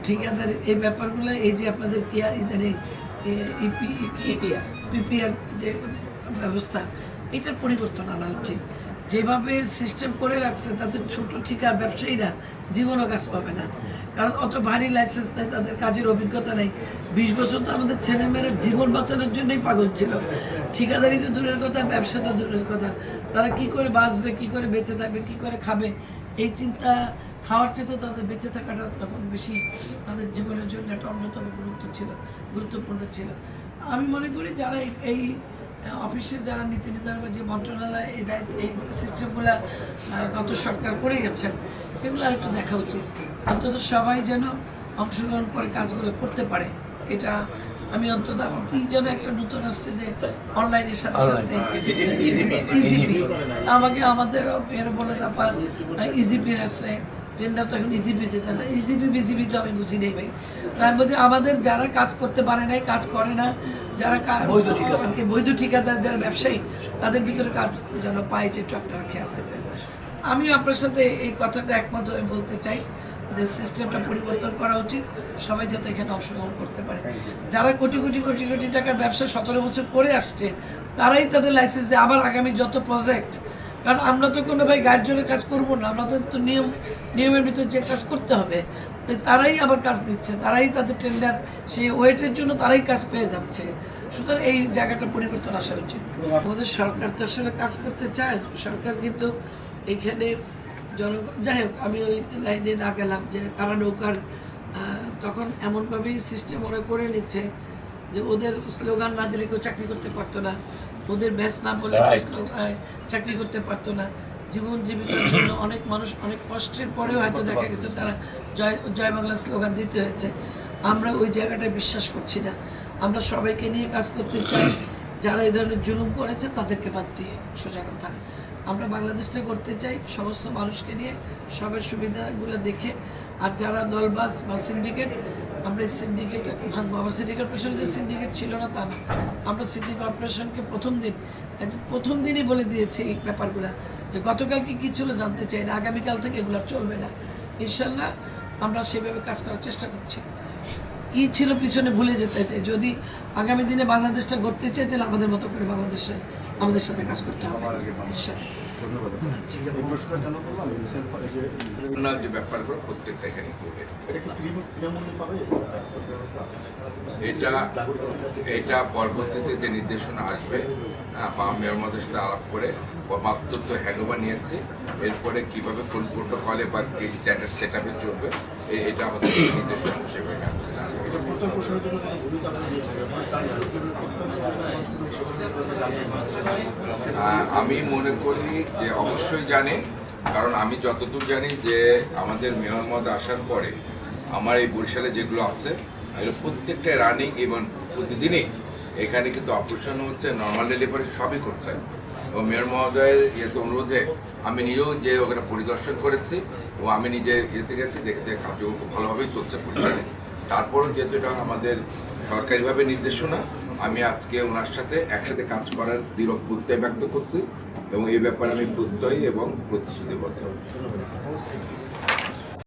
ঠিকাদার এই ব্যাপারগুলো, এই যে আপনাদের ইদানিং পিপিআর যে ব্যবস্থা, এটার পরিবর্তন আনা উচিত। যেভাবে সিস্টেম করে রাখছে তাদের ছোট ঠিকার ব্যবসায়ীরা জীবনও কাজ পাবে না, কারণ অত ভারী লাইসেন্স নেই, তাদের কাজের অভিজ্ঞতা নেই। 20 বছর তো আমাদের ছেলেমেয়েরা জীবন বাঁচানোর জন্যই পাগল ছিল। ঠিকাদারি তো দূরের কথা, ব্যবসা তো দূরের কথা। তারা কি করে বাঁচবে, কি করে বেঁচে থাকবে, কি করে খাবে, এই চিন্তা, খাওয়ার চেয়ে তো তাদের বেঁচে থাকাটা তখন বেশি তাদের জীবনের জন্য একটা অন্যতম গুরুত্বপূর্ণ ছিল। আমি মনে করি যারা এই অফিসের যারা নীতি নির্ধারণ বা যে মন্ত্রণালয় এই সিস্টেমগুলো গত সরকার করে গেছেন, এগুলো আর একটু দেখা উচিত। অন্তত সবাই যেন অংশগ্রহণ করে কাজগুলো করতে পারে। এটা আমি অন্তত কি যেন একটা নতুন আসছে যে অনলাইনের সাথে সাথে ইজিপি, আমাকে আমাদের মেয়েরা বলে আপা ইজিপি আছে, টেন্ডার তো এখন ইজিপি যেতে না, ইজিপি বিজিপি তো আমি বুঝি নেই ভাই। তাই বলছি আমাদের যারা কাজ করতে পারে নাই, কাজ করে না, যারা বৈধ ঠিকাদার, যারা ব্যবসায়ী, তাদের ভিতরে কাজ যেন পায়, যেটা আপনারা খেয়াল রাখবেন। আমিও আপনার সাথে এই কথাটা একমত হয়ে বলতে চাই যে সিস্টেমটা পরিবর্তন করা উচিত, সবাই যাতে এখানে অংশগ্রহণ করতে পারে। যারা কোটি কোটি কোটি কোটি টাকার ব্যবসা 17 বছর করে আসছে, তারাই তাদের লাইসেন্স দেয়। আবার আগামী যত প্রজেক্ট, কারণ আমরা তো কোনো ভাই গায়ের জোরে কাজ করবো না, আমাদের তো নিয়মের ভিতরে যে কাজ করতে হবে, তারাই আবার কাজ দিচ্ছে, তারাই তাদের টেন্ডার সেই ওয়েটের জন্য তারাই কাজ পেয়ে যাচ্ছে। সুতরাং এই জায়গাটা পরিবর্তন আসা উচিত। আমাদের সরকার তো আসলে কাজ করতে চায়, সরকার কিন্তু এইখানে জনগণ, যাই হোক আমি ওই লাইনে না গেলাম যে কারা নৌকার, তখন এমনভাবেই সিস্টেম ওরা করে নিচ্ছে যে ওদের স্লোগান না দিলে কেউ চাকরি করতে পারতো না, ওদের ব্যাস না বলে চাকরি করতে পারতো না। জীবন জীবিকার জন্য অনেক মানুষ অনেক কষ্টের পরেও হয়তো দেখা গেছে তারা জয় বাংলা স্লোগান দিতে হয়েছে। আমরা ওই জায়গাটায় বিশ্বাস করছি না। আমরা সবাইকে নিয়ে কাজ করতে চাই, যারা এই ধরনের জুলুম করেছে তাদেরকে বাদ দিয়ে, সোজা কথা। আমরা বাংলাদেশটা করতে চাই সমস্ত মানুষকে নিয়ে, সবার সুবিধাগুলো দেখে। আর যারা দলবাস বা সিন্ডিকেট, আমরা এই সিন্ডিকেট ভাঙবো। আমার সিটি কর্পোরেশনে যে সিন্ডিকেট ছিল না তা না, আমরা সিটি কর্পোরেশনকে প্রথম দিনই বলে দিয়েছি এই ব্যাপারগুলো, যে গতকালকে কী ছিল জানতে চাই না, আগামীকাল থেকে এগুলো চলবে না। ইনশাল্লাহ আমরা সেভাবে কাজ করার চেষ্টা করছি। কী ছিল পিছনে ভুলে যেতে চাই, যদি আগামী দিনে বাংলাদেশটা গড়তে চাই তাহলে আমাদের মতো করে আমাদের সাথে কাজ করতে হবে। যে ব্যাপারগুলো প্রত্যেকটা এখানে এটা পরবর্তীতে যে নির্দেশনা আসবে বা মেয়র মধ্যে সাথে আলাপ করে মাত্র তো হ্যান্ডওভার নিয়েছি, এরপরে কিভাবে কোন প্রোটোকলে বা কি স্ট্যান্ডার্ড সেট আপে চলবে এটা আমাদের নির্দেশনা হিসেবে আমি মনে করি যে অবশ্যই জানে, কারণ আমি যতদূর জানি যে আমাদের মেয়র মধ্যে আসার পরে আমার এই বরিশালে যেগুলো আছে এগুলো প্রত্যেকটা রানিং এবং প্রতিদিনই এখানে কিন্তু অপারেশন হচ্ছে, নর্মাল ডেলিভারি সবই করছে। এবং মেয়র মহোদয়ের ইয়েতে অনুরোধে আমি নিজেও যে ওখানে পরিদর্শন করেছি এবং আমি নিজে ইয়েতে গেছি, দেখতে কাজগুলো খুব ভালোভাবেই চলছে বরিশালে। তারপরও যেহেতু এটা আমাদের সরকারিভাবে নির্দেশনা, আমি আজকে ওনার সাথে একসাথে কাজ করার দৃঢ় প্রত্যয় ব্যক্ত করছি এবং এই ব্যাপারে আমি প্রত্যয়ী এবং প্রতিশ্রুতিবদ্ধ।